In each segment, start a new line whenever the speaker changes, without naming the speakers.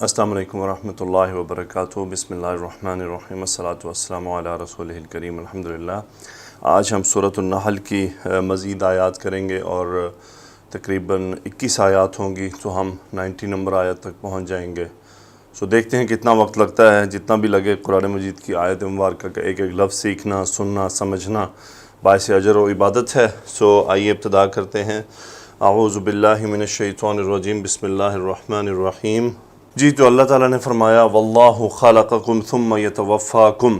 السلام علیکم ورحمۃ اللہ وبرکاتہ۔ بسم اللہ الرحمن الرحیم، والصلاة والسلام علی رسولہ الکریم، الحمدللہ۔ آج ہم سورۃ النحل کی مزید آیات کریں گے اور تقریباً 21 آیات ہوں گی، تو ہم 90 نمبر آیت تک پہنچ جائیں گے۔ دیکھتے ہیں کتنا وقت لگتا ہے۔ جتنا بھی لگے قرآن مجید کی آیت مبارکہ کا ایک ایک لفظ سیکھنا، سننا، سمجھنا باعث اجر و عبادت ہے۔ آئیے ابتدا کرتے ہیں۔ اعوذ باللہ من الشیطان الرجیم، بسم اللہ الرحمن الرحیم۔ تو اللہ تعالیٰ نے فرمایا واللہ خلقکم ثم یتوفاکم۔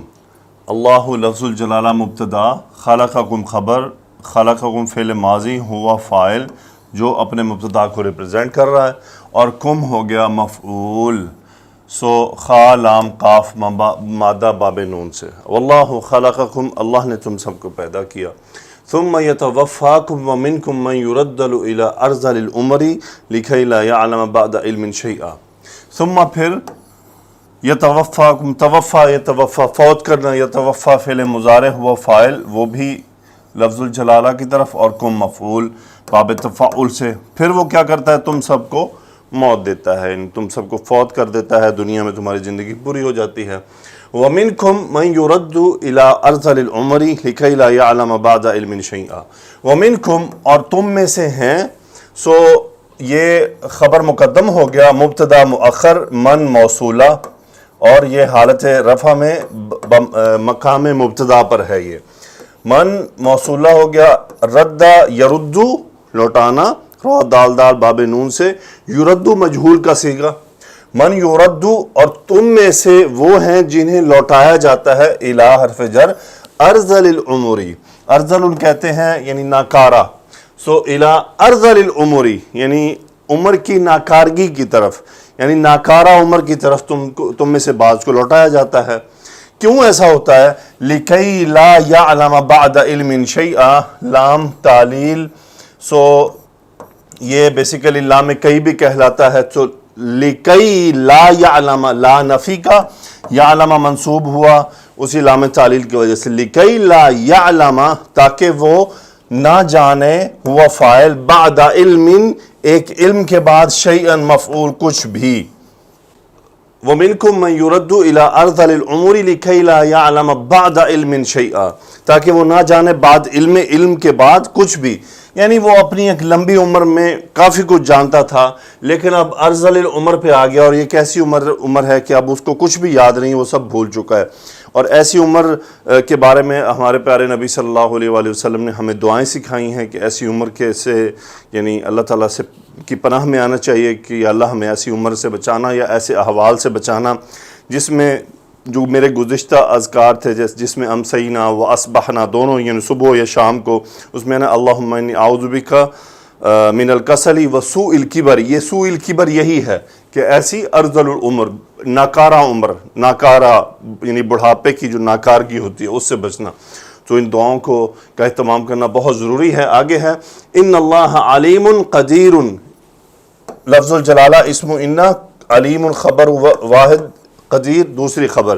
اللہ لفظ الجلالہ مبتدا، خلقکم خبر، خلقکم فعل ماضی، ہوا فاعل جو اپنے مبتدا کو ریپرزینٹ کر رہا ہے، اور کم ہو گیا مفعول۔ خا لام قاف مادہ باب نون سے۔ واللہ خلقکم، اللہ نے تم سب کو پیدا کیا۔ ثم یتوفاکم ومنکم من یردل الی ارذل العمر لکی لا یعلم بعد علم شیئا۔ ثم پھر یتوفاکم، توفا یتوفا فوت کرنا، یتوفا فعل مضارع ہوا فاعل، وہ بھی لفظ الجلالہ کی طرف، اور کم مفعول باب تفاعل سے۔ پھر وہ کیا کرتا ہے؟ تم سب کو موت دیتا ہے، یعنی تم سب کو فوت کر دیتا ہے، دنیا میں تمہاری زندگی پوری ہو جاتی ہے۔ وَمِنْكُمْ مَنْ يُرَدُّ إِلَىٰ أَرْذَلِ الْعُمُرِ لِكَيْ لَا يَعْلَمَ بَعْدَ عِلْمٍ شَيْئًا۔ وَمِنْكُمْ، اور تم میں سے ہیں۔ یہ خبر مقدم ہو گیا، مبتدا مؤخر، من موصولہ، اور یہ حالت رفع میں مقام مبتدا پر ہے۔ یہ من موصولہ ہو گیا، ردہ یردو لوٹانا، را دال دال باب نون سے، یردو مجہول کا صیغہ، من یردو، اور تم میں سے وہ ہیں جنہیں لوٹایا جاتا ہے، الی حرف جر، ارذل العمری، ارذل کہتے ہیں یعنی ناکارہ، الی ارذل العمری یعنی عمر کی ناکارگی کی طرف، یعنی ناکارہ عمر کی طرف تم میں سے بعض کو لوٹایا جاتا ہے۔ کیوں ایسا ہوتا ہے؟ لِكَيْ لَا يَعْلَمَ بَعْدَ عِلْمٍ شَيْئًا، لام تعلیل، یہ بیسیکلی لام کئی بھی کہلاتا ہے۔ تو لِكَيْ لَا يَعْلَمَ، لا نفی کا، يَعْلَمَ منصوب ہوا اسی لام تعلیل کی وجہ سے، لِكَيْ لَا يَعْلَمَ، تاکہ وہ نہ جانے، ہوا فاعل، بعد علم، ایک علم کے بعد، شیئا مفعول، کچھ بھی۔ وَمِنْكُمْ مَنْ يُرَدُّ إِلَىٰ أَرْذَلِ الْعُمُرِ لِكَيْ لَا يَعْلَمَ بَعْدَ عِلْمٍ شَيْئًا، تاکہ وہ نہ جانے بعد علم کے بعد کچھ بھی، یعنی وہ اپنی ایک لمبی عمر میں کافی کچھ جانتا تھا، لیکن اب ارذل العمر پہ آ گیا، اور یہ کیسی عمر ہے کہ اب اس کو کچھ بھی یاد نہیں، وہ سب بھول چکا ہے۔ اور ایسی عمر کے بارے میں ہمارے پیارے نبی صلی اللہ علیہ وآلہ وسلم نے ہمیں دعائیں سکھائی ہیں کہ ایسی عمر کے سے، یعنی اللہ تعالیٰ سے کی پناہ میں آنا چاہیے کہ یا اللہ ہمیں ایسی عمر سے بچانا، یا ایسے احوال سے بچانا جس میں جو میرے گزشتہ اذکار تھے، جس میں امسینا و اصبحنا دونوں، یعنی صبح یا شام کو، اس میں نا اللہم انی اعوذ بک من الکسل و سوء الکبر، یہ سوء الکبر یہی ہے کہ ایسی ارذل العمر، ناکارہ عمر، ناکارہ یعنی بڑھاپے کی جو ناکارگی ہوتی ہے، اس سے بچنا۔ تو ان دعاؤں کا اہتمام کرنا بہت ضروری ہے۔ آگے ہے ان اللہ علیم قدیر، لفظ الجلالہ اسم انا، علیم خبر واحد، قدیر دوسری خبر،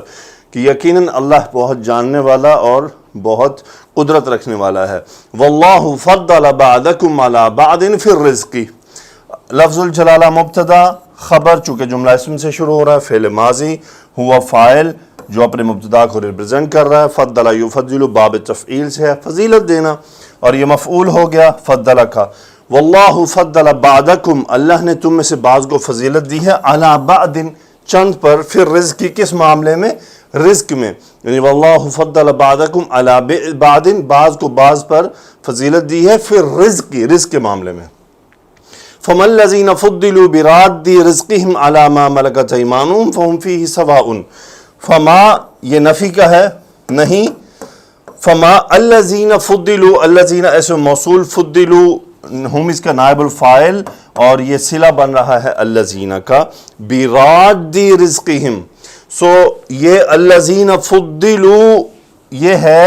کہ یقیناً اللہ بہت جاننے والا اور بہت قدرت رکھنے والا ہے۔ واللہ فضل بعضکم علی بعض فی الرزق، لفظ الجلالہ مبتدا، خبر چونکہ جملہ اسم سے شروع ہو رہا ہے، فعل ماضی، ہوا فاعل جو اپنے مبتدا کو ریپرزینٹ کر رہا ہے، فضل یفضل باب تفعیل سے ہے، فضیلت دینا، اور یہ مفعول ہو گیا فضل کا۔ واللہ فضل بعضکم، اللہ نے تم میں سے بعض کو فضیلت دی ہے، علی بعض چند پر، پھر رزق کی کس معاملے میں؟ رزق میں، یعنی واللہ فضل بعضکم علی بعض، بعض کو بعض پر فضیلت دی ہے، پھر رزق کے معاملے میں۔ فَمَا الَّذِينَ فُضِّلُوا بِرَادِّ رِزْقِهِمْ عَلَى مَا مَلَكَتْ أَيْمَانُهُمْ فَهُمْ فِيهِ سَوَاءٌ، فما یہ نفی کا ہے نہیں، فما الَّذِينَ فُضِّلُوا، الَّذِينَ اسم موصول، فُضِّلُوا ہم اس کا نائب الفاعل، اور یہ صلہ بن رہا ہے الَّذِينَ کا، بِرَادِّ رِزْقِهِمْ، یہ الَّذِينَ فُضِّلُوا یہ ہے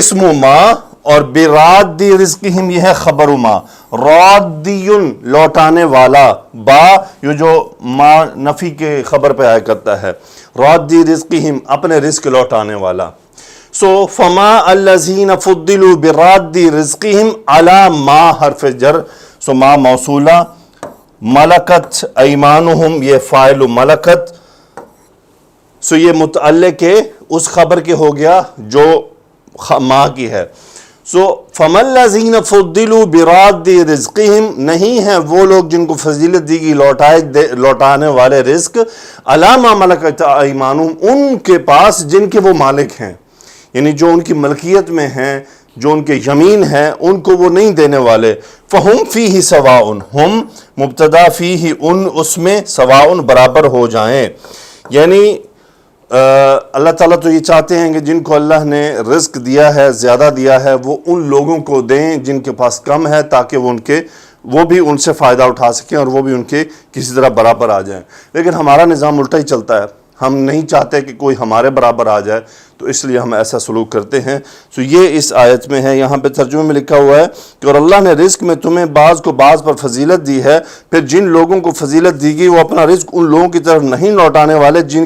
اسم ما، اور براد رزقہم یہ ہے خبر ما، رادیون لوٹانے والا، با یہ جو ما نفی کے خبر پہ آیا کرتا ہے، رادی رزقہم اپنے رزق لوٹانے والا۔ فما الذین فضلوا براد رزقہم علی ما حرف جر، ما موصولہ، ملکت ایمانہم، یہ فاعل ملکت، سو یہ متعلق اس خبر کے ہو گیا جو ماں کی ہے. سو فَمَا الَّذِينَ فُضِّلُوا بِرَادِّ رِزْقِهِمْ، نہیں ہیں وہ لوگ جن کو فضیلت دی گئی لوٹانے والے رزق، عَلَىٰ مَا مَلَكَتْ أَيْمَانُهُمْ، ان کے پاس جن کے وہ مالک ہیں، یعنی جو ان کی ملکیت میں ہیں، جو ان کے یمین ہیں، ان کو وہ نہیں دینے والے. فَهُمْ فِيهِ سَوَاءٌ، ہم مبتدا فیہ، ان اس میں سواء برابر ہو جائیں. یعنی اللہ تعالیٰ تو یہ چاہتے ہیں کہ جن کو اللہ نے رزق دیا ہے، زیادہ دیا ہے، وہ ان لوگوں کو دیں جن کے پاس کم ہے، تاکہ وہ بھی ان سے فائدہ اٹھا سکیں اور وہ بھی ان کے کسی طرح برابر آ جائیں. لیکن ہمارا نظام الٹا ہی چلتا ہے، ہم نہیں چاہتے کہ کوئی ہمارے برابر آ جائے، تو اس لیے ہم ایسا سلوک کرتے ہیں. سو یہ اس آیت میں ہے. یہاں پہ ترجمے میں لکھا ہوا ہے کہ اور اللہ نے رزق میں تمہیں بعض کو بعض پر فضیلت دی ہے، پھر جن لوگوں کو فضیلت دی گئی وہ اپنا رزق ان لوگوں کی طرف نہیں لوٹانے والے جن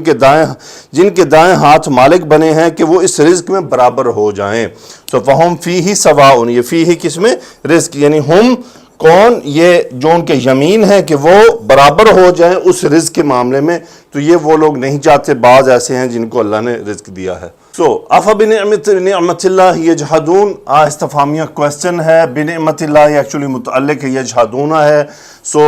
کے دائیں ہاتھ مالک بنے ہیں کہ وہ اس رزق میں برابر ہو جائیں. سو فہم فیہ سواء، یہ فیہ کس میں؟ رزق، یعنی ہم کون؟ یہ جو ان کے یمین ہے کہ وہ برابر ہو جائیں اس رزق کے معاملے میں، تو یہ وہ لوگ نہیں چاہتے. بعض ایسے ہیں جن کو اللہ نے رزق دیا ہے. سو بنعمت اللہ یجحدون، استفہامیہ کویسچن ہے. بنعمت اللہ ایکچولی متعلق ہے یجحدون ہے. سو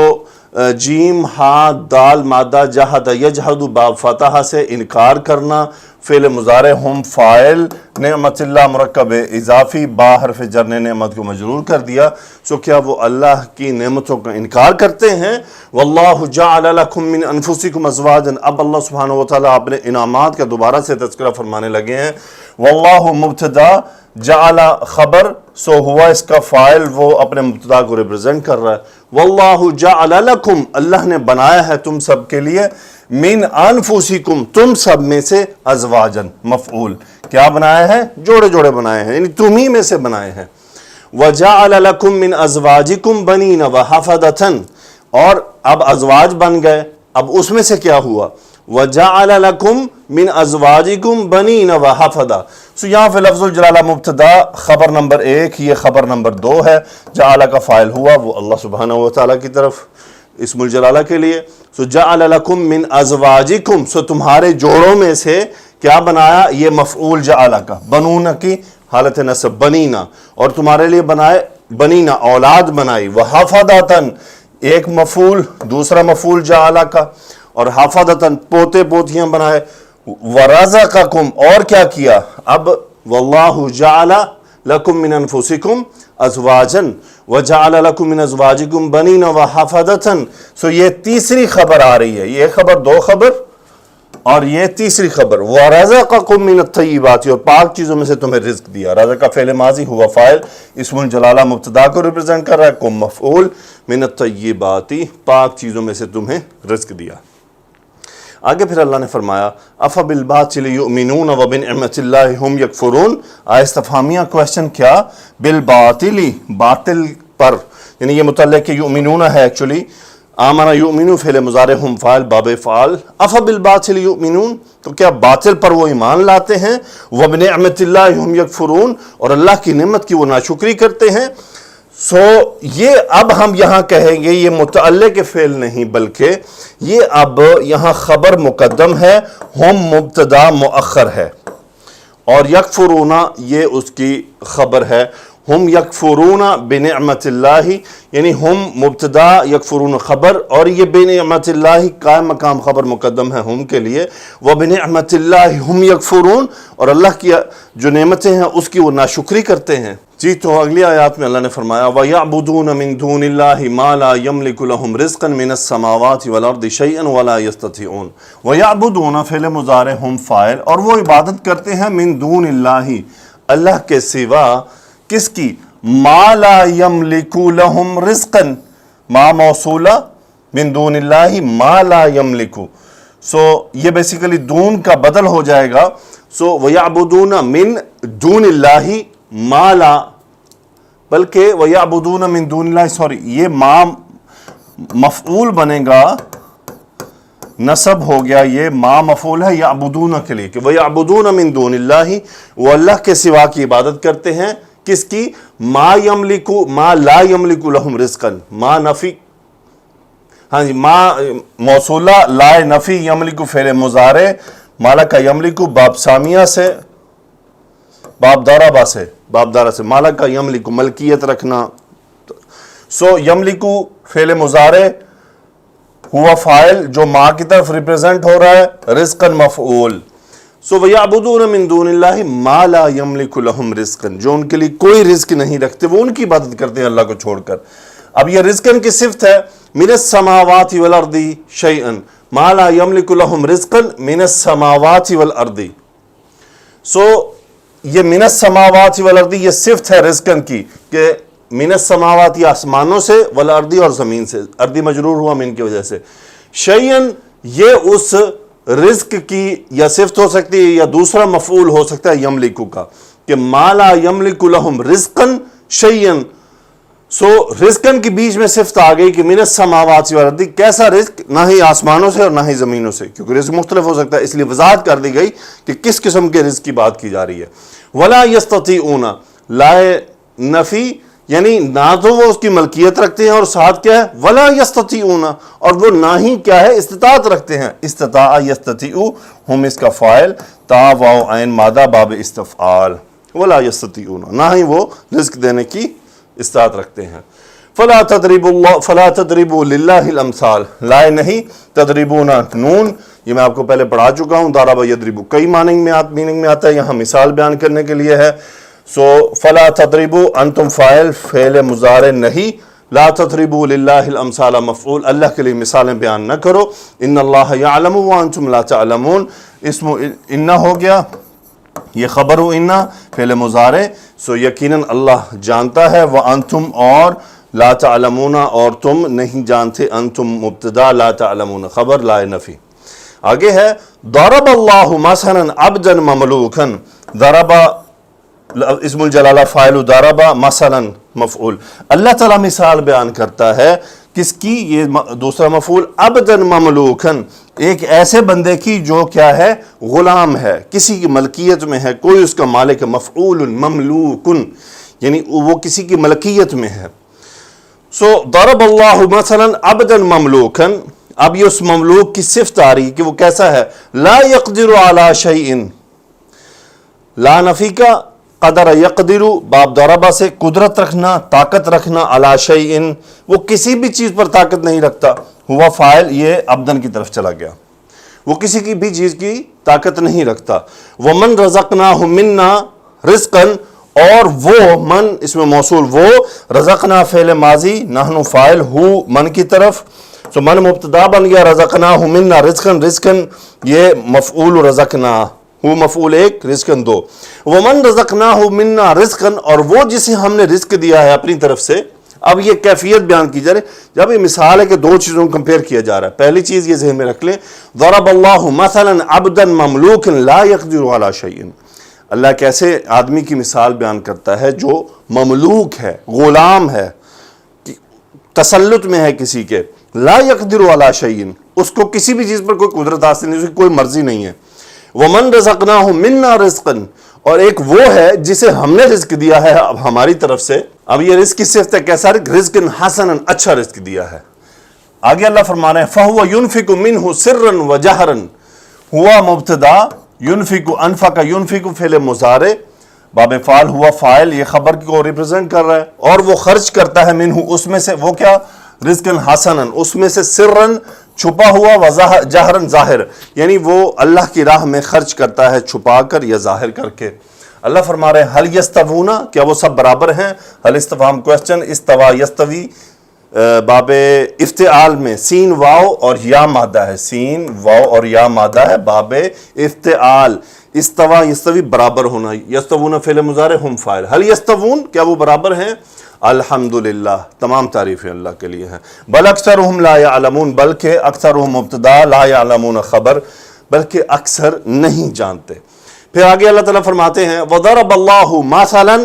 جیم ہا دال مادہ جہد یجحد باب فتح سے انکار کرنا. فعل مضارع ہم فاعل، نعمت اللہ مرکب اضافی، با حرف جر نے نعمت کو مجرور کر دیا. سو کیا وہ اللہ کی نعمتوں کا انکار کرتے ہیں؟ واللہ جعل لکم من انفسکم ازواجا، اب اللہ سبحانہ وتعالیٰ اپنے انعامات کا دوبارہ سے تذکرہ فرمانے لگے ہیں. واللہ مبتدا، جعل خبر، سو ہوا اس کا فاعل، وہ اپنے مبتدا کو ریپرزینٹ کر رہا ہے. واللہ جعل لکم، اللہ نے بنایا ہے تم سب کے لیے، من انفسکم، تم سب میں سے، ازواجن مفعول، کیا بنایا ہے؟ جوڑے جوڑے بنائے ہیں، یعنی تم ہی میں سے بنائے ہیں. وجعل لکم من ازواجکم بنین وحفدۃ، اور اب ازواج بن گئے. اب اس میں سے کیا ہوا؟ وجعل لکم من ازواجکم بنین وحفدہ. سو یہاں پہ لفظ الجلالہ مبتدا، خبر نمبر 1، یہ خبر نمبر 2 ہے. جعل کا فاعل ہوا وہ اللہ سبحانہ وتعالیٰ کی طرف اسم الجلالہ کے لیے. سو جعل لکم من ازواجکم، سو تمہارے جوڑوں میں سے کیا بنایا؟ یہ مفعول جعل کا، بنون کی حالت نصب، بنینا، اور تمہارے لیے بنائے بنینا، اولاد بنائی. وحفدۃ، ایک مفعول، دوسرا مفعول جعل کا، اور حفدۃ پوتے پوتیاں بنائے. ورزقکم، اور کیا کیا؟ اب واللہ جعل لکم من انفسکم ازواجا وجعل لکم من ازواجکم بنین وحفدۃ. سو یہ تیسری خبر آ رہی ہے، یہ خبر 2 خبر اور یہ تیسری خبر. وَرَزَقَكُم مِّنَ الطَّيِّبَاتِ، اور پاک چیزوں میں سے تمہیں رزق دیا. رزق کا فعل ماضی ہوا فاعل، اسم الجلالہ مبتدا کو ریپرزینٹ کر رہا ہے، کم مفعول، من الطیبات، پاک چیزوں میں سے تمہیں رزق دیا. آگے پھر اللہ نے فرمایا اَفَبِالْبَاطِلِ يُؤْمِنُونَ وَبِنِعْمَةِ اللَّهِ هُمْ يَكْفُرُونَ. استفہامیہ کویسچن کیا؟ بالباطل، باطل پر، یعنی یہ متعلق کہ یؤمنون ہے ایکچولی. آمن یؤمنون فعل مضارع ہم فاعل باب فعال. افبالباطل یؤمنون، تو کیا باطل پر وہ ایمان لاتے ہیں؟ وبنعمت اللہ ہم یکفرون، اور اللہ کی نعمت کی وہ ناشکری کرتے ہیں. سو یہ اب ہم یہاں کہیں گے یہ متعلق فعل نہیں، بلکہ یہ اب یہاں خبر مقدم ہے، ہم مبتدا مؤخر ہے، اور یکفرون یہ اس کی خبر ہے. ہم یکفرون بنعمت اللہ، یعنی ہم مبتدا، یکفرون خبر، اور یہ بنعمت اللہ قائم مقام خبر مقدم ہے ہم کے لیے. وبنعمت اللہ ہم یکفرون، اور اللہ کی جو نعمتیں ہیں اس کی وہ ناشکری کرتے ہیں. جی تو اگلی آیات میں اللہ نے فرمایا وَيَعْبُدُونَ مِن دُونِ اللَّهِ مَا لَا يَمْلِكُ لَهُمْ رِزْقًا مِنَ السَّمَاوَاتِ وَالْأَرْضِ شَيْئًا وَلَا يَسْتَطِيعُونَ. وَيَعْبُدُونَ فعل مضارع ہم فاعل، اور وہ عبادت کرتے ہیں من دون اللہ، اللہ کے سوا، کس کی؟ ما لا یملک لہم رزقا، ما موصولہ، من دون اللہ ما لا یملک. سو یہ بیسیکلی دون کا بدل ہو جائے گا. سو وَيَعْبُدُونَ من دون اللہ ما لا، بلکہ وَيَعْبُدُونَ من دون اللہ، سوری یہ ما مفعول بنے گا، نصب ہو گیا، یہ ما مفعول ہے یعبدون کے لیے، کہ وَيَعْبُدُونَ من دون اللہ، وہ اللہ کے سوا کی عبادت کرتے ہیں. کس کی؟ ما لا یملک لہم رزقا، ما نفی ہاں جی، ما موصولہ لا نفی یملک فعل مضارع مالک یملک باب سامیہ سے باب داربہ سے مالک یملک ملکیت رکھنا. سو یملک فعل مضارع ہوا فاعل جو ما کی طرف ریپریزنٹ ہو رہا ہے، رزقاً مفعول. سو وَيَعْبُدُونَ مِن دُونِ اللَّهِ مَا لَا يَمْلِكُ لَهُمْ رِزْقًا، جو ان کے لیے کوئی رزق نہیں رکھتے، وہ ان کی عبادت کرتے ہیں اللہ کو چھوڑ کر. اب یہ رزقاً کی صفت ہے، مِنَ السَّمَاوَاتِ وَالْأَرْضِ شَيْئًا مَا لَا يَمْلِكُ لَهُمْ رِزْقًا مِنَ السَّمَاوَاتِ وَالْأَرْضِ. سو یہ مِنَ السَّمَاوَاتِ وَالْأَرْضِ یہ صفت ہے رزقاً کی، کہ مِنَ السَّمَاوَاتِ یہ آسمانوں سے، وَالْأَرْضِ اور زمین سے، اردی مجرور ہوا من کی وجہ سے. شیئن یہ اس رزق کی یا صفت ہو سکتی ہے یا دوسرا مفعول ہو سکتا ہے یملکو کا، کہ ما لا یملک لہم رزقاً شیئن. سو رزقاً کے بیچ میں صفت آ گئی کہ من السماوات والارض، کیسا رزق؟ نہ ہی آسمانوں سے اور نہ ہی زمینوں سے، کیونکہ رزق مختلف ہو سکتا ہے، اس لیے وضاحت کر دی گئی کہ کس قسم کے رزق کی بات کی جا رہی ہے. ولا یستطیعون، لائے نفی یعنی نہ تو وہ اس کی ملکیت رکھتے ہیں، اور ساتھ کیا ہے ولا یستطیعون، اور وہ نہ ہی کیا ہے استطاعت رکھتے ہیں. استطاع یستطیع ہم اس کا فاعل، تا واو عین مادہ باب استفعال. ولا یستطیعون، نہ ہی وہ رزق دینے کی استطاعت رکھتے ہیں. فلا تضربوا للہ الامثال، لائے نہیں تضربون نون، یہ میں آپ کو پہلے پڑھا چکا ہوں. ضرب یضرب کئی میننگ میں آتا ہے، یہاں مثال بیان کرنے کے لیے ہے. سو فلا تضربوا انتم فاعل، فعل مضارع نہیں. لا تضربوا للہ الامثال مفعول، اللہ کے لیے مثالیں بیان نہ کرو. ان اللہ یعلم وانتم لا تعلمون، اسم ان ہو گیا، یہ خبر ہو ان فعل مضارع. سو یقیناً اللہ جانتا ہے، وانتم اور لا تعلمون اور تم نہیں جانتے. انتم مبتدا، لا تعلمون خبر، لا نفی. آگے ہے ضرب اللہ مثلا عبدا مملوکا. ضرب اسم الجلالہ فاعل، ضرب مثلا مفعول. اللہ تعالیٰ مثال بیان کرتا ہے کس کی؟ یہ دوسرا مفعول، عبدا مملوکا، ایک ایسے بندے کی جو کیا ہے؟ غلام ہے، کسی کی ملکیت میں ہے، کوئی اس کا مالک ہے. مفعول مملوک یعنی وہ کسی کی ملکیت میں ہے. سو ضرب اللہ مثلا عبدا مملوکا، اب یہ اس مملوک کی صفت آ رہی ہے کہ وہ کیسا ہے؟ لا یقدر علی شیء، لا نفی کا قدر یقدر باب ضربہ سے، قدرت رکھنا، طاقت رکھنا، علی شیء وہ کسی بھی چیز پر طاقت نہیں رکھتا. ہوا فاعل، یہ عبدن کی طرف چلا گیا، وہ کسی کی بھی چیز کی طاقت نہیں رکھتا. ومن رزقناہ منا رزقا، اور وہ من اس میں موصول، وہ رزقنا فعل ماضی، نحن فاعل، ہو من کی طرف. تو من مبتدا بن گیا، رزقناہ منا رزقا، رزقا یہ مفعول، رزقنا ہو مفعول ایک، رزقا دو. ومن رزقناہ منا رزقا، اور وہ جسے ہم نے رزق دیا ہے اپنی طرف سے. اب یہ کیفیت بیان کی جا رہی ہے، جب یہ مثال ہے کہ دو چیزوں کو کمپیئر کیا جا رہا ہے. پہلی چیز یہ ذہن میں رکھ لیں، ضرب اللہ مثلا عبدا مملوکا لا یقدر علی شیء. اللہ کیسے آدمی کی مثال بیان کرتا ہے جو مملوک ہے، غلام ہے، تسلط میں ہے کسی کے. لا یقدر علی شیء، اس کو کسی بھی چیز پر کوئی قدرت حاصل نہیں، اس کی کوئی مرضی نہیں ہے. ومن رزقناہ منا رزقا، اور ایک وہ ہے جسے ہم نے رزق دیا ہے اب ہماری طرف سے. اب یہ رزق کی صفت ہے، کیسا رزق؟ حسنا، اچھا رزق دیا ہے. آگے اللہ فرما رہے ہیں فَهُوَ يُنْفِقُ مِنْهُ سِرًّا وَجَهْرًا. ہوا مبتدا، ينفق انفق، ينفق فعل مضارع، باب فعل ہوا فاعل، یہ خبر کو ریپرزینٹ کر رہا ہے. اور وہ خرچ کرتا ہے منہ اس میں سے، وہ کیا؟ رزقا حسنا، اس میں سے سرًا چھپا ہوا، وجہرًا ظاہر، یعنی وہ اللہ کی راہ میں خرچ کرتا ہے چھپا کر یا ظاہر کر کے. اللہ فرما رہے ہیں حل یستوون، کیا وہ سب برابر ہیں؟ حل استفہام کوسچن، استوا یستوی باب افتعال میں سین واو اور یا مادہ ہے، سین واو اور یا مادہ ہے باب افتعال. استوا یستوی برابر ہونا، یستوون فعل مضارع، ہم فاعل. حل یستوون، کیا وہ برابر ہیں؟ الحمدللہ، تمام تعریفیں اللہ کے لیے ہیں. بل اکثرہم لا یعلمون، بلکہ اکثرہم مبتدا، لا یعلمون خبر، بلکہ اکثر نہیں جانتے. پھر آگے اللہ تعالیٰ فرماتے ہیں وَضَرَبَ اللَّهُ مَثَلًا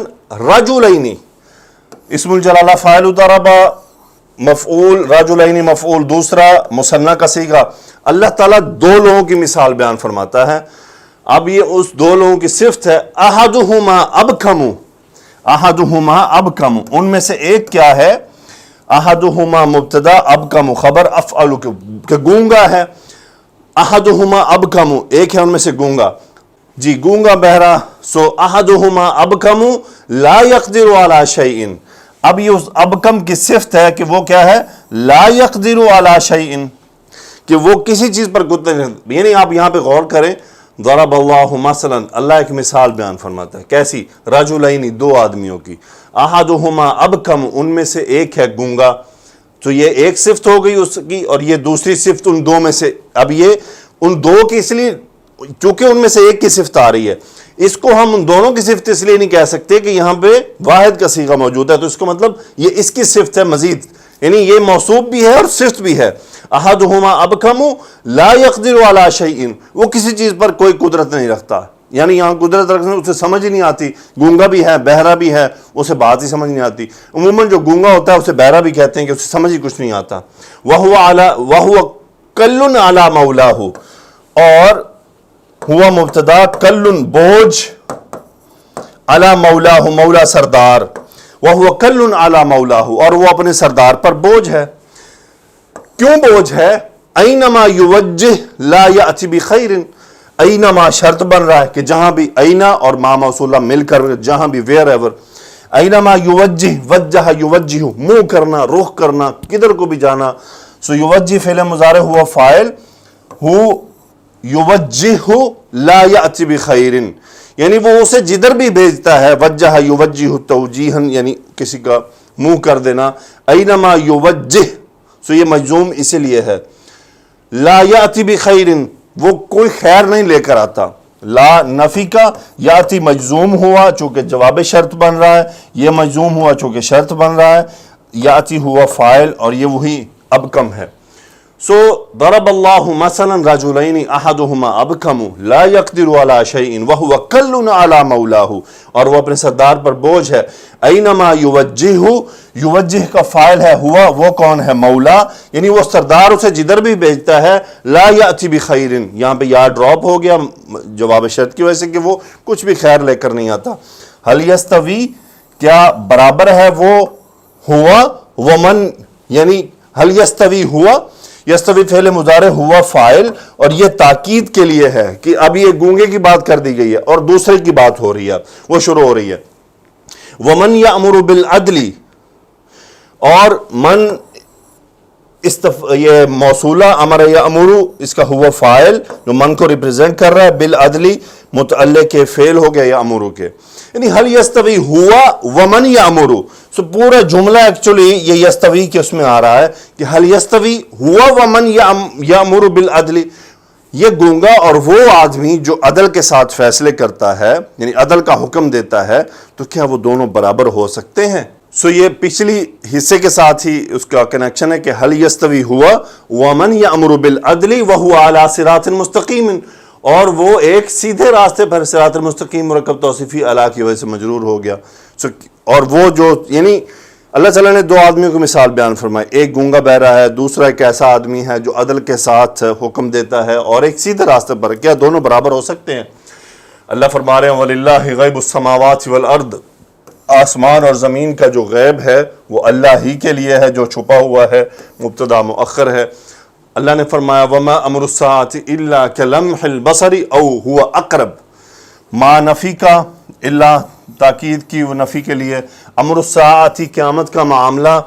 رَجُلَيْنِ، اسم الجلالہ فاعل، ضرب مفعول، رجلین مفعول دوسرا، مثنیٰ کا صیغہ. اللہ تعالیٰ دو لوگوں کی مثال بیان فرماتا ہے. اب یہ اس دو لوگوں کی صفت ہے، احدہما ابکم، احدہما ابکم، ان میں سے ایک کیا ہے؟ احدہما مبتدا ابکم خبر افعل کہ گونگا ہے. احدہما ابکم ایک ہے ان میں سے گونگا, جی گونگا بہرا. سو احدہما ابکم لا یقدر علی شیء. اب یہ اس ابکم کی صفت ہے کہ وہ کیا ہے, لا یقدر علی شیء, کہ وہ کسی چیز پر قدرت نہیں. یعنی آپ یہاں پہ غور کریں, ضرب اللہ مثلا, اللہ ایک مثال بیان فرماتا ہے. کیسی؟ رجلین, دو آدمیوں کی. احدہما ابکم, ان میں سے ایک ہے گونگا. تو یہ ایک صفت ہو گئی اس کی, اور یہ دوسری صفت ان دو میں سے. اب یہ ان دو کی اس لیے چونکہ ان میں سے ایک کی صفت آ رہی ہے, اس کو ہم ان دونوں کی صفت اس لیے نہیں کہہ سکتے کہ یہاں پہ واحد کا صیغہ موجود ہے, تو اس کو مطلب یہ اس کی صفت ہے مزید, یعنی یہ موصوف بھی ہے اور صفت بھی ہے. احدہما ابکم لا یقدر علی شیء, وہ کسی چیز پر کوئی قدرت نہیں رکھتا. یعنی یہاں قدرت رکھنے اسے سمجھ ہی نہیں آتی. گونگا بھی ہے, بہرا بھی ہے, اسے بات ہی سمجھ نہیں آتی. عموماً جو گونگا ہوتا ہے اسے بہرا بھی کہتے ہیں کہ اسے سمجھ ہی کچھ نہیں آتا. وَهُوَ کل علی مولاہ, اور ہوا مبتدا کل بوجھ, علی مولاہ مولا سردار, وَهُوَ کل علی مولاہ, اور وہ اپنے سردار پر بوجھ ہے. کیوں بوجھ ہے؟ اینما یوجہ لا یأتی بخیر. اینما شرط بن رہا ہے کہ جہاں بھی, اینا اور ما موصولہ مل کر جہاں بھی, ویئر ایور. اینما یوجہ, وجہ یوجہ, منہ کرنا, رخ کرنا, کدھر کو بھی جانا. سو یوجہ فعل مضارع ہوا فاعل, ہو یوجہ لا یأتی بخیر, یعنی وہ اسے جدھر بھی بھیجتا ہے. وجہ یوجہ توجیہا, یعنی کسی کا منہ کر دینا. اینما یوجہ, سو یہ مجزوم اسی لیے ہے. لا یأتی بخیر, وہ کوئی خیر نہیں لے کر آتا. لا نفی کا, یاتی مجزوم ہوا چونکہ جواب شرط بن رہا ہے, یہ مجزوم ہوا چونکہ شرط بن رہا ہے. یاتی ہوا فاعل, اور یہ وہی ابکم ہے. سو ضرب اللہ مثلا رجلین احدہما ابکم لا یقدر علی شیء وہو کل علی مولاہ, اور وہ اپنے سردار پر بوجھ ہے. اینما یوجہ, یوجہ کا فاعل ہے ہوا, وہ کون ہے؟ مولا, یعنی وہ سردار اسے جدھر بھی بھیجتا ہے. لا یأتی بخیر, یہاں پہ یا ڈراپ ہو گیا جواب شرط کی وجہ سے کہ وہ کچھ بھی خیر لے کر نہیں آتا. هل یستوی, کیا برابر ہے وہ ہوا ومن, یعنی هل یستوی ہوا, یستوی فعل مضارع ہوا فاعل, اور یہ تاکید کے لیے ہے کہ اب یہ گونگے کی بات کر دی گئی ہے اور دوسرے کی بات ہو رہی ہے, وہ شروع ہو رہی ہے. ومن یأمر بالعدل, اور من یہ موصولہ امر یأمر, اس کا ہوا فاعل جو من کو ریپرزینٹ کر رہا ہے. بالعدل متعلق فعل ہو گیا یأمر کے, یعنی هل یستوی ہوا ومن یأمر. سو پورا جملہ ایکچولی یہ یستوی کے اس میں آ رہا ہے کہ هل یستوی ہوا ومن یأمر بالعدل, یہ گونگا اور وہ آدمی جو عدل کے ساتھ فیصلے کرتا ہے, یعنی عدل کا حکم دیتا ہے, تو کیا وہ دونوں برابر ہو سکتے ہیں؟ سو یہ پچھلی حصے کے ساتھ ہی اس کا کنیکشن ہے کہ هل یستوی ہوا ومن یأمر بالعدل وهو علی صراط مستقیم, اور وہ ایک سیدھے راستے پر, صراط المستقیم مرکب توصیفی علی کی وجہ سے مجرور ہو گیا. اور وہ جو, یعنی اللہ تعالیٰ نے دو آدمیوں کی مثال بیان فرمائی, ایک گونگا بہرا ہے, دوسرا ایک ایسا آدمی ہے جو عدل کے ساتھ حکم دیتا ہے اور ایک سیدھے راستے پر. کیا دونوں برابر ہو سکتے ہیں؟ اللہ فرما رہے ہیں وَلِلَّهِ غَيْبُ السَّمَاوَاتِ وَالْأَرْضِ, آسمان اور زمین کا جو غیب ہے وہ اللہ ہی کے لیے ہے, جو چھپا ہوا ہے مبتدا مؤخر ہے. اللہ نے فرمایا وَمَا أَمْرُ السَّاعَةِ إِلَّا كَلَمْحِ الْبَصَرِ أَوْ هُوَ أَقْرَبُ, ما نفی کا, اللہ تاکید کی, وہ نفی کے لیے. امر الساعتی, قیامت کا معاملہ,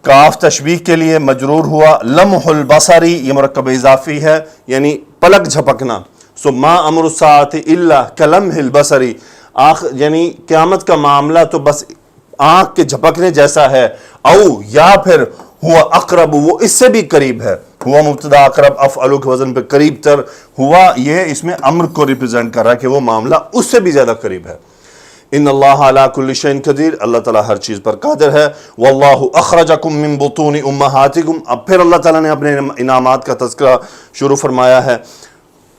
کاف تشبیہ کے لیے مجرور ہوا. لمح البصری, یہ مرکب اضافی ہے, یعنی پلک جھپکنا. سو ما امر الساعتی الا کلمح البصری, یعنی قیامت کا معاملہ تو بس آنکھ کے جھپکنے جیسا ہے. او, یا پھر ہوا اقرب, وہ اس سے بھی قریب ہے. ہوا مبتدا اقرب افعلو کے وزن پہ قریب تر, ہوا یہ اس میں امر کو ریپرزینٹ کر رہا ہے کہ وہ معاملہ اس سے بھی زیادہ قریب ہے. ان اللہ علی کل شیء قدیر, اللہ تعالیٰ ہر چیز پر قادر ہے. واللہ اخرجکم من بطون امہاتکم, اب پھر اللہ تعالیٰ نے اپنے انعامات کا تذکرہ شروع فرمایا ہے.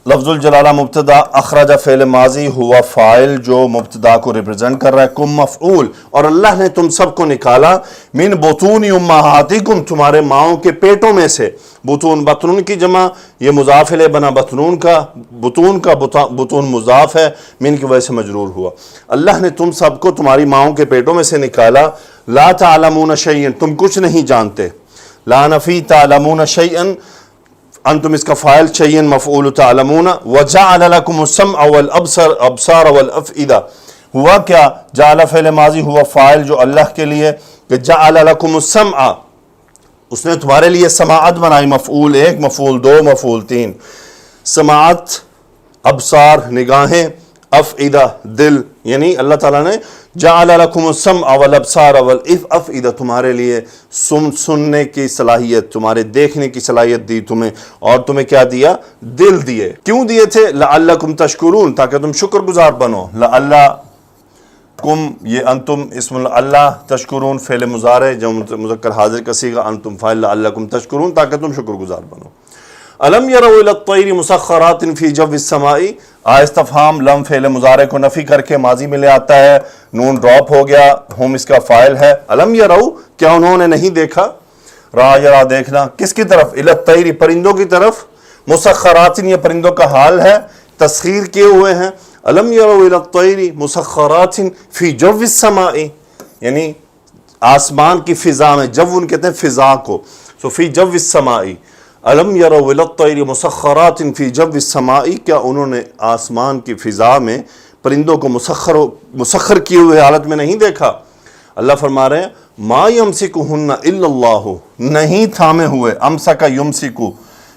لفظ الجلالہ مبتدا، اخرج فعل ماضی، ہوا فاعل جو مبتدا کو ریپرزینٹ کر رہا ہے، کم مفعول، اور اللہ نے تم سب کو نکالا من بطون امہاتکم تمہارے ماؤں کے پیٹوں میں سے۔ بطون، بطون کی جمع، یہ مضاف الیہ بنا بطنون کا، بطون کا بطون مضاف ہے، من کی وجہ سے مجرور ہوا۔ اللہ نے تم سب کو تمہاری ماؤں کے پیٹوں میں سے نکالا، لا تعلمون شیئا تم کچھ نہیں جانتے، لا نفی تعلمون شیئا انتم اس کا فاعل، شیئن مفعول تعلمون، وجعل لکم السمع والابصار والافئدہ، ہوا کیا؟ جعل فعل ماضی، ہوا فاعل جو اللہ کے لیے، کہ جعل لکم السمع اس نے تمہارے لیے سماعت بنائی، مفعول 1 مفعول 2 مفعول 3، سماعت، ابصار نگاہیں، افئدہ دل، یعنی اللہ تعالیٰ نے جعل لکم السمع والابصار والافئدہ تمہارے لیے سننے کی صلاحیت، تمہارے دیکھنے کی صلاحیت دی تمہیں، اور تمہیں کیا دیا؟ دل دیے۔ کیوں دیے تھے؟ لعلکم تشکرون تاکہ تم شکر گزار بنو۔ لعلکم یہ انتم اسم اللہ، تشکرون فعل مضارع جو مذکر حاضر کا صیغہ، انتم فاعل، لعلکم تشکرون تاکہ تم شکر گزار بنو۔ الم یروا الی الطیر مسخرات فی جو السماء، استفہام لم فعل مضارع کو نفی کر کے ماضی میں لے آتا ہے، نون ڈراپ ہو گیا، ہم اس کا فاعل ہے۔ الم یروا کیا انہوں نے نہیں دیکھا؟ را یرا دیکھنا، کس کی طرف؟ الی الطیر پرندوں کی طرف، مسخرات یہ پرندوں کا حال ہے، تسخیر کیے ہوئے ہیں۔ الم یروا الی الطیر مسخرات فی جو السماء یعنی آسمان کی فضا میں، جو کہتے ہیں فضا کو، سو فی جو السماء الم یروا الی الطیر مسخرات فی جو السماء کیا انہوں نے آسمان کی فضا میں پرندوں کو مسخر کیے ہوئے حالت میں نہیں دیکھا؟ اللہ فرما رہے ہیں ما یمسکہن الا اللہ، نہیں تھامے ہوئے، امسک یمسکو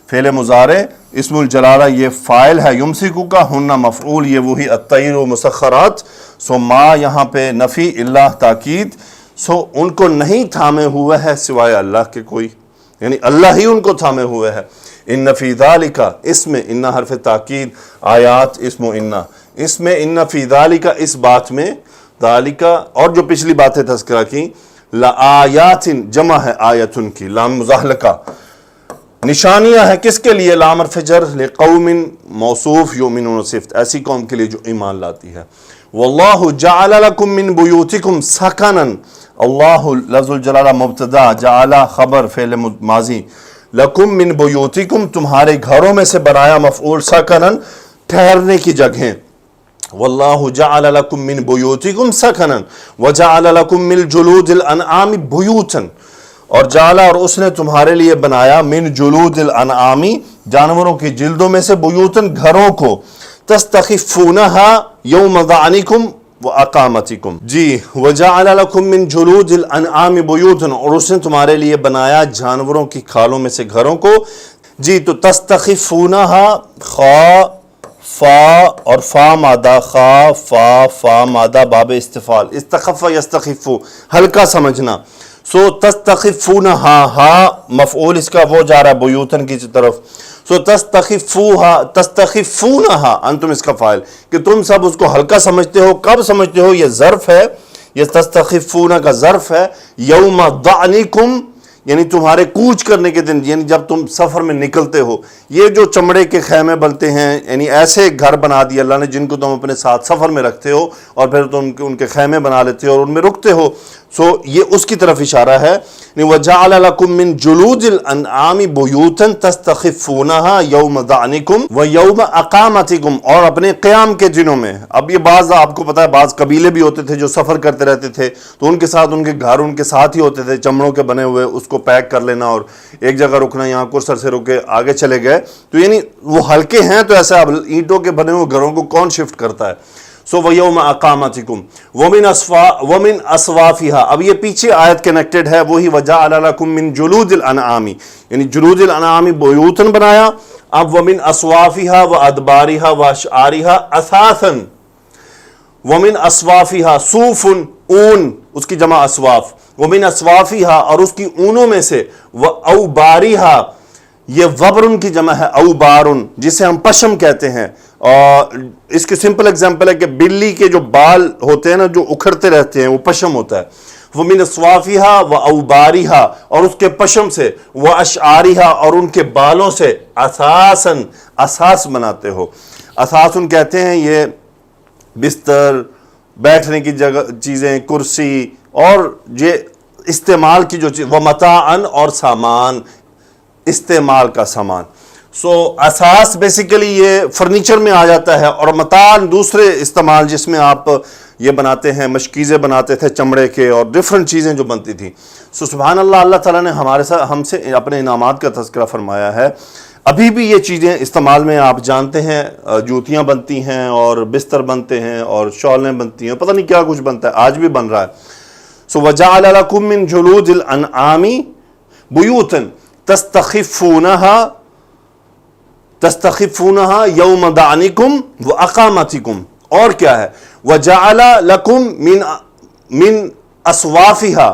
فعل مضارع، اسم الجلالہ یہ فاعل ہے یمسکو کا، ہن مفعول یہ وہی الطیر مسخرات، سو ما یہاں پہ نفی، اللہ تاکید، سو ان کو نہیں تھامے ہوئے ہے سوائے اللہ کے کوئی، یعنی اللہ ہی ان کو تھامے ہوئے ہے۔ ان فی ذالک، اس میں ان حرف تاکید، آیات اسم و اس میں ان فی ذالک اس بات میں، ذالک اور جو پچھلی باتیں تذکرہ کی، لآیات جمع ہے آیتن کی، لام مزاحلقہ، نشانیاں ہیں کس کے لیے؟ لام حرف جر، لقوم موصوف یؤمنون صفت، ایسی قوم کے لیے جو ایمان لاتی ہے۔ واللہ جعل لکم من بیوتکم سکنا، اللہ لفظ الجلالہ مبتدا، جعل خبر فعل ماضی، لکم من بیوتکم تمہارے گھروں میں سے بنایا، مفعول سکنا ٹھہرنے کی جگہیں، واللہ جعل لکم من بیوتکم سکنا وجعل لکم من جلود الانعام بیوتا، اور جعل اور اس نے تمہارے لیے بنایا، من جلود الانعام جانوروں کی جلدوں میں سے، بیوتن گھروں کو، تستخفونہا یوم ظعنکم واقامتکم، جی وجعل لکم من جلود الانعام بیوتا، اور اس نے تمہارے لیے بنایا جانوروں کی کھالوں میں سے گھروں کو، جی تو تستخفونہا، خا فا اور فا مادہ، خا فا مادہ باب استفعال، استخف یستخف ہلکا سمجھنا، سو تستخفونہا، ہا مفعول اس کا وہ جا رہا ہے بیوتن کی طرف، سو تستخفونہا انتم اس کا فاعل، کہ تم سب اس کو ہلکا سمجھتے ہو، کب سمجھتے ہو؟ یہ ظرف ہے، یہ تستخفون کا ظرف ہے، یوم ضعنکم یعنی تمہارے کوچ کرنے کے دن، یعنی جب تم سفر میں نکلتے ہو، یہ جو چمڑے کے خیمے بنتے ہیں، یعنی ایسے گھر بنا دیے اللہ نے جن کو تم اپنے ساتھ سفر میں رکھتے ہو، اور پھر تم ان کے خیمے بنا لیتے ہو اور ان میں رکتے ہو، سو یہ اس کی طرف اشارہ ہے۔ وَجَعَلَ لَكُم مِّن جُلُودِ الْأَنْعَامِ بُيُوتًا تَسْتَخِفُّونَهَا يَوْمَ ضَعْنِكُمْ وَيَوْمَ أَقَامَتِكُمْ، اور اپنے قیام کے دنوں میں۔ اب یہ بعض آپ کو پتا ہے بعض قبیلے بھی ہوتے تھے جو سفر کرتے رہتے تھے، تو ان کے ساتھ ان کے گھر ان کے ساتھ ہی ہوتے تھے، چمڑوں کے بنے ہوئے، اس کو پیک کر لینا اور ایک جگہ رکنا، یہاں کرسر سے رکے آگے چلے گئے، تو یعنی وہ ہلکے ہیں، تو ایسا اب اینٹوں کے بنے ہوئے گھروں کو کون شفٹ کرتا ہے؟ سو وَيَوْمَ أَقَامَتِكُمْ وَمِنْ أَصْوَافِهَا، اب یہ پیچھے آیت کنیکٹڈ ہے، وہی وَجَعَلَ لَكُم مِّن جُلُودِ الْأَنْعَامِ، یعنی جلود الانعام بیوتن بنایا، اب وَمِنْ أَصْوَافِهَا وَأَدْبَارِهَا وَأَشْعَارِهَا أَثَاثًا، وَمِنْ أَصْوَافِهَا صُوفٌ اون، اس کی جمع اصواف، وَمِنْ أَصْوَافِهَا اور اس کی اونوں میں سے، وَأَوْبَارِهَا یہ وبرن کی جمع ہے، اوبارن جسے ہم پشم کہتے ہیں، اور اس کی سمپل اگزامپل ہے کہ بلی کے جو بال ہوتے ہیں نا جو اکھڑتے رہتے ہیں وہ پشم ہوتا ہے، وَمِنْ أَصْوَافِهَا وَأَوْبَارِهَا اور اس کے پشم سے، وَأَشْعَارِهَا اور ان کے بالوں سے، أَثَاثًا اساس بناتے ہو. اساسن کہتے ہیں یہ بستر، بیٹھنے کی جگہ چیزیں، کرسی، اور یہ استعمال کی جو چیز، ومتاعن اور سامان، استعمال کا سامان. سو اساس بیسیکلی یہ فرنیچر میں آ جاتا ہے، اور متاعن دوسرے استعمال جس میں آپ یہ بناتے ہیں، مشکیزیں بناتے تھے چمڑے کے، اور ڈیفرنٹ چیزیں جو بنتی تھیں. سو سبحان اللہ، اللہ تعالیٰ نے ہمارے ساتھ ہم سے اپنے انعامات کا تذکرہ فرمایا ہے. ابھی بھی یہ چیزیں استعمال میں آپ جانتے ہیں، جوتیاں بنتی ہیں اور بستر بنتے ہیں اور شالیں بنتی ہیں، پتہ نہیں کیا کچھ بنتا ہے، آج بھی بن رہا ہے. سو وَجَعَلَ لَكُم مِّن جُلُودِ الْأَنْعَامِ بُيُوتًا تستخفونها یوم دعنکم واقامتکم. اور کیا ہے؟ وجعل لکم من اصوافها،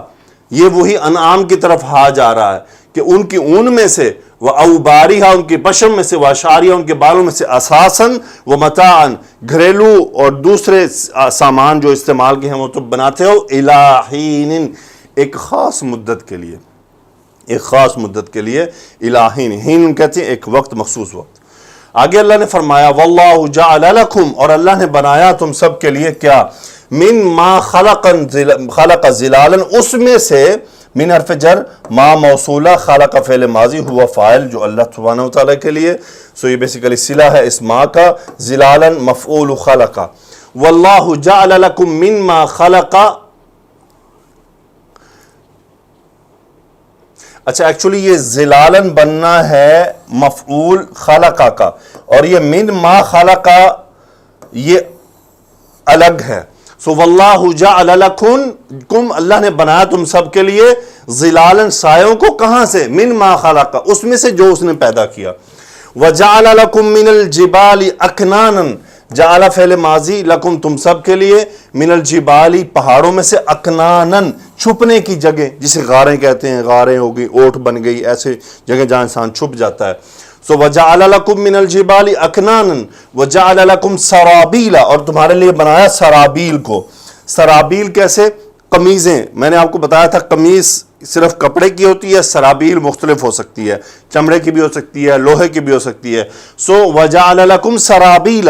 یہ وہی انعام کی طرف ہا جا رہا ہے کہ ان کی اون میں سے، واوبارها ان کی پشم میں سے، واشاریہ ان کے بالوں میں سے، اساسا ومتاعا گھریلو اور دوسرے سامان جو استعمال کے ہیں وہ تو بناتے ہو، الی حین ایک خاص مدت کے لیے، ایک خاص مدت کے لیے. الہین، ہین کہتے ہیں ایک وقت، مخصوص وقت. آگے اللہ نے فرمایا واللہ جعل لکم، اور اللہ نے بنایا تم سب کے لیے کیا؟ من ما خلق ظلالا، اس میں سے، من حرف جر، ما موصولہ، خلق فعل ماضی، ہوا فاعل جو اللہ سبحانہ وتعالی کے لیے. سو یہ بیسیکلی صلہ ہے اس ما کا، ظلالا مفعول خلق. واللہ جعل لکم من ما خلق، اچھا ایکچولی یہ ظلالن بننا ہے مفعول خلقہ کا، اور یہ من ما خلقہ یہ الگ ہے. سو واللہ جعل لکم، اللہ نے بنایا تم سب کے لیے، ظلالن سایوں کو، کہاں سے؟ من ما خلقہ، اس میں سے جو اس نے پیدا کیا. وجعل لکم من الجبال اکنانا، جعل فعل ماضی، لکم تم سب کے لیے، من الجبالی پہاڑوں میں سے، اکنانن چھپنے کی جگہ، جسے غاریں کہتے ہیں، غاریں ہو گئی، اوٹ بن گئی، ایسے جگہ جہاں انسان چھپ جاتا ہے. سو وجعل لکم من الجبال اکنانا وجعل لکم سرابیل، اور تمہارے لیے بنایا سرابیل کو. سرابیل کیسے؟ قمیضیں، میں نے آپ کو بتایا تھا قمیض صرف کپڑے کی ہوتی ہے، سرابیل مختلف ہو سکتی ہے، چمڑے کی بھی ہو سکتی ہے، لوہے کی بھی ہو سکتی ہے. سو وجعل لکم سرابیل،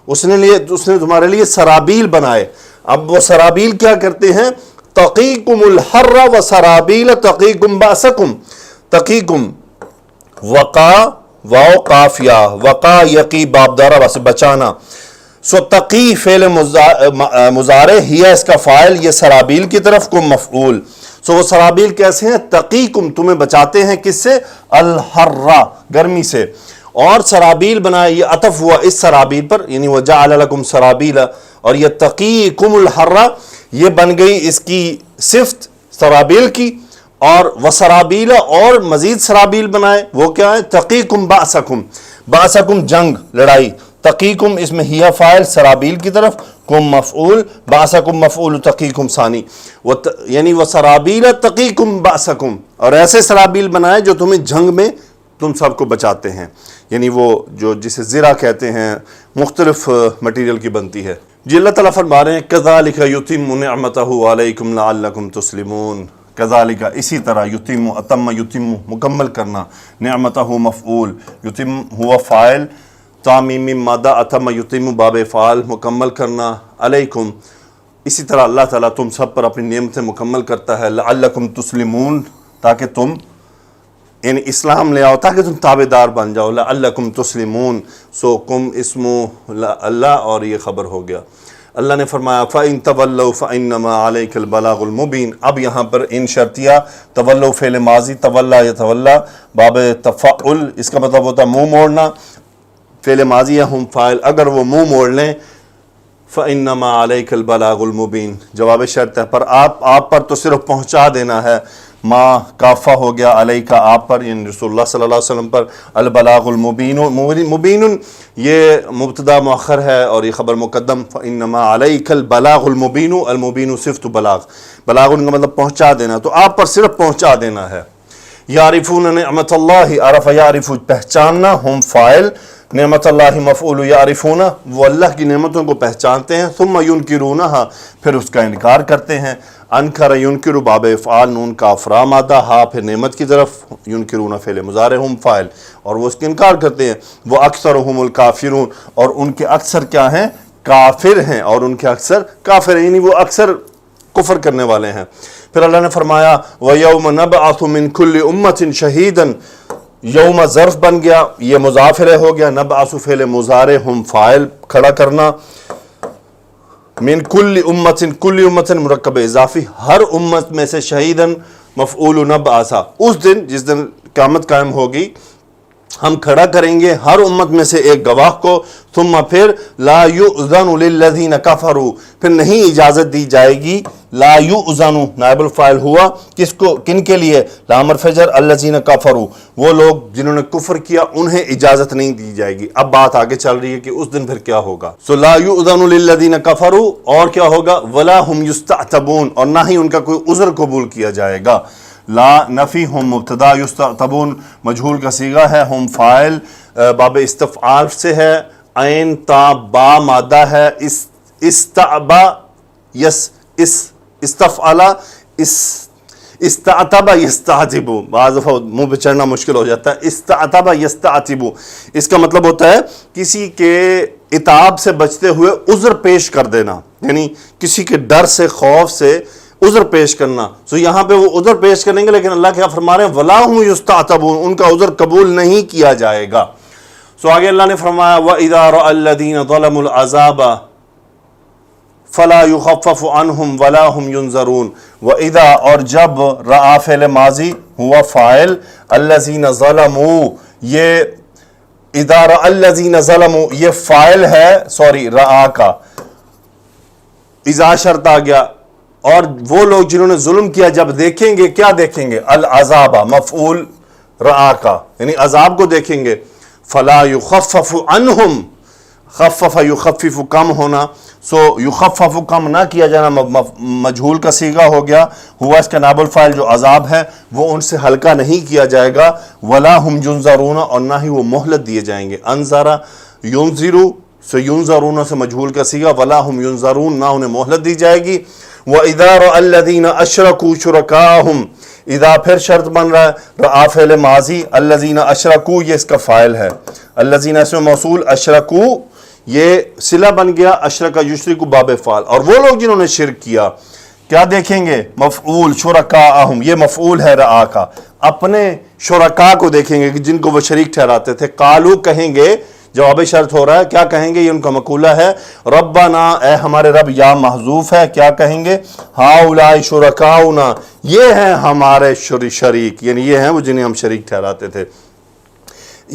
اس نے تمہارے لیے سرابیل بنائے. اب وہ سرابیل کیا کرتے ہیں؟ تقیکم الحر و سرابیل تقیکم باسکم. تقیکم، وقا واو قافیہ، وقا یقی بابدارہ واسے بچانا. سو تقی فعل مضارع، ہی ہے اس کا فاعل، یہ سرابیل کی طرف، کم مفعول. سو وہ سرابیل کیسے ہیں؟ تقیکم تمہیں بچاتے ہیں، کس سے؟ الحرہ گرمی سے. اور سرابیل بنائے، یہ عطف ہوا اس سرابیل پر، یعنی وجعل لکم سرابیل، اور یہ تقیکم الحرہ یہ بن گئی اس کی صفت سرابیل کی. اور وسرابیل، اور مزید سرابیل بنائے، وہ کیا ہے؟ تقیکم باسکم، باسکم جنگ، لڑائی، تقیکم اس میں ہیا فاعل سرابیل کی طرف، کم مفعول، باسکم مفعول تقیکم ثانی، یعنی وسرابیل تقیکم باسکم، اور ایسے سرابیل بنائے جو تمہیں جنگ میں تم سب کو بچاتے ہیں. یعنی وہ جو جسے زرہ کہتے ہیں، مختلف مٹیریل کی بنتی ہے. جی اللہ تعالیٰ فرما رہے ہیں کذالک یتم نعمتہ علیکم لعلکم تسلمون. کذالک اسی طرح، یتم اتم یتم مکمل کرنا، نعمتہ مفعول، یتم ہوا فاعل، تعمیم مادہ، اتم یتم باب فعال، مکمل کرنا، علیکم اسی طرح اللہ تعالیٰ تم سب پر اپنی نعمتیں مکمل کرتا ہے، لعلکم تسلمون تاکہ تم یعنی اسلام لے آؤ، تاکہ تم تابعدار بن جاؤ. لعلکم تسلمون، سو کم اسم اللہ، اور یہ خبر ہو گیا. اللہ نے فرمایا فَإِن تَوَلَّوْا فَإِنَّمَا عَلَيْكَ الْبَلَاغُ الْمُبِينُ. اب یہاں پر ان شرطیہ، تولو فعل ماضی، تولا یتولا باب تفعل، اس کا مطلب ہوتا ہے منہ موڑنا. فعل ماضی ہے، ہم فاعل، اگر وہ منہ موڑ لیں، فَإِنَّمَا عَلَيْكَ الْبَلَاغُ الْمُبِينُ جواب شرط ہے، پر آپ پر تو صرف پہنچا دینا ہے. ما کافہ ہو گیا، علیہ کا آپ پر، یعنی رسول اللہ صلی اللہ علیہ وسلم پر. البلاغ المبین، مبین یہ مبتدا مؤخر ہے اور یہ خبر مقدم. فإنما علیک البلاغ المبین، المبین صفت بلاغ، بلاغ ان کا مطلب پہنچا دینا، تو آپ پر صرف پہنچا دینا ہے. یعرفون نعمت اللہ، عرف یعرف پہچاننا، ہم فاعل، نعمت اللہ مفعول یعرفون، وہ اللہ کی نعمتوں کو پہچانتے ہیں، ثم ینکرونہا، پھر اس کا انکار کرتے ہیں۔ انکر ینکر باب افعال، نون کا افرا مادہ، ہا پھر نعمت کی طرف، ینکرون فعل مضارع، ہم فاعل، اور وہ اس کا انکار کرتے ہیں۔ وہ اکثرہم الکافرون، اور ان کے اکثر کیا ہیں؟ کافر ہیں، اور ان کے اکثر کافر ہیں، یعنی وہ اکثر کفر کرنے والے ہیں۔ پھر اللہ نے فرمایا وَيَوْمَ نَبْعَثُ مِنْ كُلِّ أُمَّةٍ شَهِيدًا، یوم ظرف بن گیا، یہ مضافر ہو گیا، نبعث فعل مضارع، ہم فاعل کھڑا کرنا، من کل امت، کل امت مرکب اضافی، ہر امت میں سے، شہیدن مفعول نبعث، اس دن جس دن قیامت قائم ہوگی ہم کھڑا کریں گے ہر امت میں سے ایک گواہ کو، ثم پھر لا یؤذن للذین کفروا، پھر نہیں اجازت دی جائے گی، لا یؤذن نائب الفاعل ہوا کس کو؟ کن کے لیے؟ لام فجر، الذین کفروا، وہ لوگ جنہوں نے کفر کیا انہیں اجازت نہیں دی جائے گی۔ اب بات آگے چل رہی ہے کہ اس دن پھر کیا ہوگا۔ سو لا یؤذن للذین کفروا، اور کیا ہوگا؟ ولا هم یستعتبون، اور نہ ہی ان کا کوئی عذر قبول کیا جائے گا۔ لا نفی، ہم مبتدا، یستعتبون مجہول کا صیغہ ہے، ہم فاعل باب استفعال سے ہے، عین تا با مادہ ہے، استعبا استفعلا استعتبا یستعتبو، بعض دفعہ منہ پہ چڑھنا مشکل ہو جاتا ہے، استعتبا یستعتبو، اس کا مطلب ہوتا ہے کسی کے عتاب سے بچتے ہوئے عذر پیش کر دینا، یعنی کسی کے ڈر سے، خوف سے عذر پیش کرنا۔ سو یہاں پہ وہ عذر پیش کریں گے، لیکن اللہ کیا فرما رہے ہیں؟ وَلَا هُمْ يُسْتَعْتَبُونَ، ان کا عذر قبول نہیں کیا جائے گا۔ سو آگے اللہ نے فرمایا وَإِذَا رَأَى الَّذِينَ ظَلَمُوا الْعَذَابَ فَلَا يُخَفَّفُ عَنْهُمْ وَلَا هُمْ يُنظَرُونَ، وَإِذَا، اور جب، رَأَى فعل ماضی ہوا فاعل، الَّذِينَ ظَلَمُوا، یہ اِذَا رَأَى الَّذِينَ ظَلَمُوا یہ فاعل ہے، سوری رَأَى کا، اِذَا شرط آ گیا، اور وہ لوگ جنہوں نے ظلم کیا جب دیکھیں گے، کیا دیکھیں گے؟ العذاب، مفعول رعا کا، یعنی عذاب کو دیکھیں گے، فلا یخفف عنہم، خفف یخفف کم ہونا، سو یخفف کم نہ کیا جانا مجہول کا صیغہ ہو گیا، ہوا اس کا نائب الفاعل جو عذاب ہے وہ ان سے ہلکا نہیں کیا جائے گا، ولا ہم ینظرون، اور نہ ہی وہ مہلت دیے جائیں گے۔ انذرا ینذرو، سو ینظرون سے مجہول کا صیغہ، ولا ہم ینظرون، نہ انہیں مہلت دی جائے گی۔ وَإِذَا رَأَى الَّذِينَ أَشْرَكُوا شُرَكَاءَهُمْ، اذا پھر شرط بن رہا ہے، رعا فعل ماضی، الَّذِينَ أَشْرَكُوا یہ اس کا فاعل ہے، الَّذِينَ اسم موصول، أَشْرَكُوا یہ صلہ بن گیا، اشرک یشرک باب فعل، اور وہ لوگ جنہوں نے شرک کیا کیا دیکھیں گے؟ مفعول شرکاءہم، یہ مفعول ہے رعا کا، اپنے شرکاء کو دیکھیں گے جن کو وہ شریک ٹھہراتے تھے۔ قالو کہیں گے، جواب شرط ہو رہا ہے، کیا کہیں گے؟ یہ ان کا مقولہ ہے، ربنا اے ہمارے رب، یا محذوف ہے، کیا کہیں گے؟ ہؤلاء شرکاؤنا، یہ ہیں ہمارے شریک، یعنی یہ ہیں وہ جنہیں ہم شریک ٹھہراتے تھے۔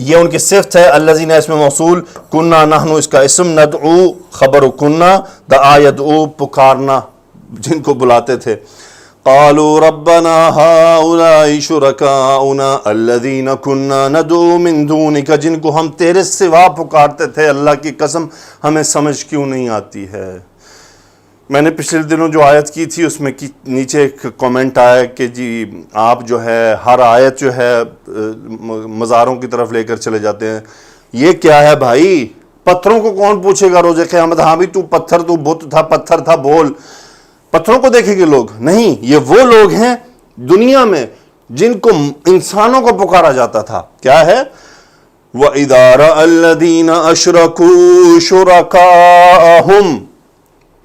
یہ ان کی صفت ہے، الذین اسم موصول، کنا نحن اس کا اسم، ندعو خبر کنا، دعا یدعو پکارنا، جن کو بلاتے تھے۔ قالوا ربنا هؤلاء شركاؤنا الذين كنا ندعو من دونك، جن کو ہم تیرے سوا پکارتے تھے، اللہ کی قسم ہمیں سمجھ کیوں نہیں آتی ہے۔ میں نے پچھلے دنوں جو آیت کی تھی اس میں نیچے ایک کامنٹ آیا کہ جی آپ جو ہے ہر آیت جو ہے مزاروں کی طرف لے کر چلے جاتے ہیں، یہ کیا ہے بھائی؟ پتھروں کو کون پوچھے گا روز قیامت؟ ہاں بھی تو پتھر، تو بت تھا، پتھر تھا، بول، پتھروں کو دیکھیں گے لوگ؟ نہیں، یہ وہ لوگ ہیں دنیا میں جن کو انسانوں کو پکارا جاتا تھا۔ کیا ہے؟ وَإِذَا رَأَى الَّذِينَ أَشْرَكُوا شُرَكَاءَهُمْ،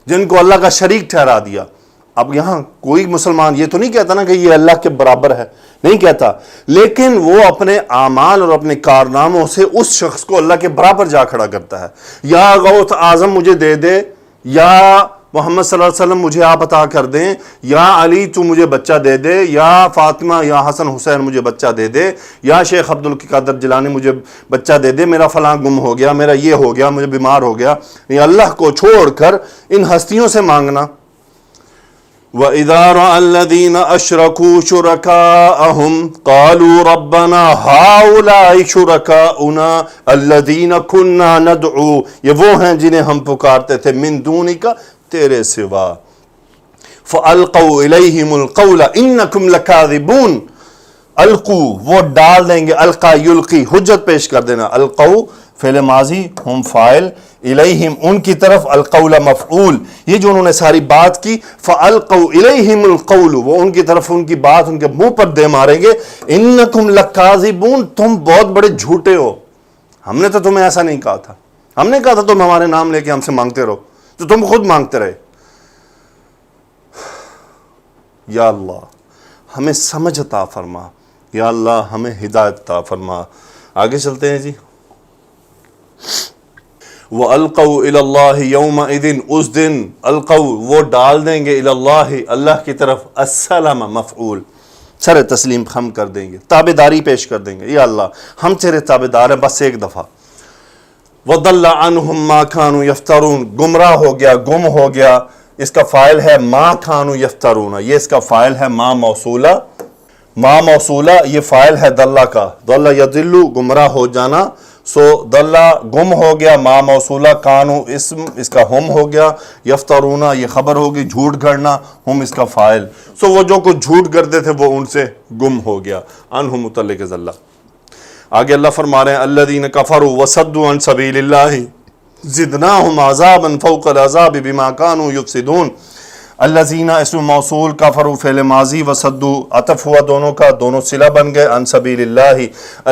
جن کو اللہ کا شریک ٹھہرا دیا۔ اب یہاں کوئی مسلمان یہ تو نہیں کہتا نا کہ یہ اللہ کے برابر ہے، نہیں کہتا، لیکن وہ اپنے اعمال اور اپنے کارناموں سے اس شخص کو اللہ کے برابر جا کھڑا کرتا ہے۔ یا غوث اعظم مجھے دے دے، یا محمد صلی اللہ علیہ وسلم مجھے آپ عطا کر دیں، یا علی تو مجھے بچہ دے دے، یا فاطمہ یا حسن حسین مجھے بچہ دے دے، یا شیخ عبد القادر جیلانی مجھے بچہ دے دے، میرا فلاں گم ہو گیا، میرا یہ ہو گیا، مجھے بیمار ہو گیا۔ یہ اللہ کو چھوڑ کر ان ہستیوں سے مانگنا۔ وَإِذَا رَأَى الَّذِينَ أَشْرَكُوا شُرَكَاءَهُمْ قَالُوا رَبَّنَا هَؤُلَاءِ شُرَكَاؤُنَا الَّذِينَ كُنَّا نَدْعُو، یہ وہ ہیں جنہیں ہم پکارتے تھے، من دونک، تیرے سوا۔ فَأَلْقَوْا إِلَيْهِمُ الْقَوْلَ إِنَّكُمْ لَكَاذِبُونَ، القو وہ ڈال دیں گے، القا یلقی حجت پیش کر دینا، القو فعل ماضی، ہم فاعل، الیہم ان کی طرف، القول مفعول، یہ جو انہوں نے ساری بات کی، فالقوا الیہم القول وہ ان کی طرف ان کی بات ان کے منہ پر دے ماریں گے، انکم لکاذبون تم بہت بڑے جھوٹے ہو، ہم نے تو تمہیں ایسا نہیں کہا تھا، ہم نے کہا تھا تم ہمارے نام لے کے ہم سے مانگتے رہو تو تم خود مانگتے رہے۔ یا اللہ ہمیں سمجھ عطا فرما، یا اللہ ہمیں ہدایت عطا فرما۔ آگے چلتے ہیں جی۔ وَأَلْقَوْا إِلَى اللَّهِ يَوْمَئِذٍ اس دن القوا وہ ڈال دیں گے، اللہ اللہ کی طرف، السلام مفعول سر تسلیم ہم کر دیں گے، تابعداری پیش کر دیں گے، یا اللہ ہم تیرے تابعدار ہیں بس ایک دفعہ۔ وَضَلَّ عَنْهُمْ مَا كَانُوا يَفْتَرُونَ گمراہ ہو گیا، گم ہو گیا، اس کا فاعل ہے ما كانوا يفترون، یہ اس کا فاعل ہے ما موصولہ، ما موصولہ یہ فاعل ہے دلہ کا، دلہ یدلو گمراہ ہو جانا، سو دلہ گم ہو گیا، ما موصولہ، کانو اسم اس کا ہم ہو گیا، یفترونا یہ خبر ہوگی جھوٹ گھڑنا، ہم اس کا فاعل، سو وہ جو کچھ جھوٹ گھڑتے تھے وہ ان سے گم ہو گیا، انہم متعلق ذلہ۔ آگے اللہ فرما رہے ہیں الذین کفروا وصدوا عن سبیل اللہ زدناہم عذابا فوق العذاب بما كانوا یفسدون۔ الذین اسم موصول، کفروا فعل ماضی، وصدوا عطف ہوا دونوں کا، دونوں صلہ بن گئے، عن سبیل اللہ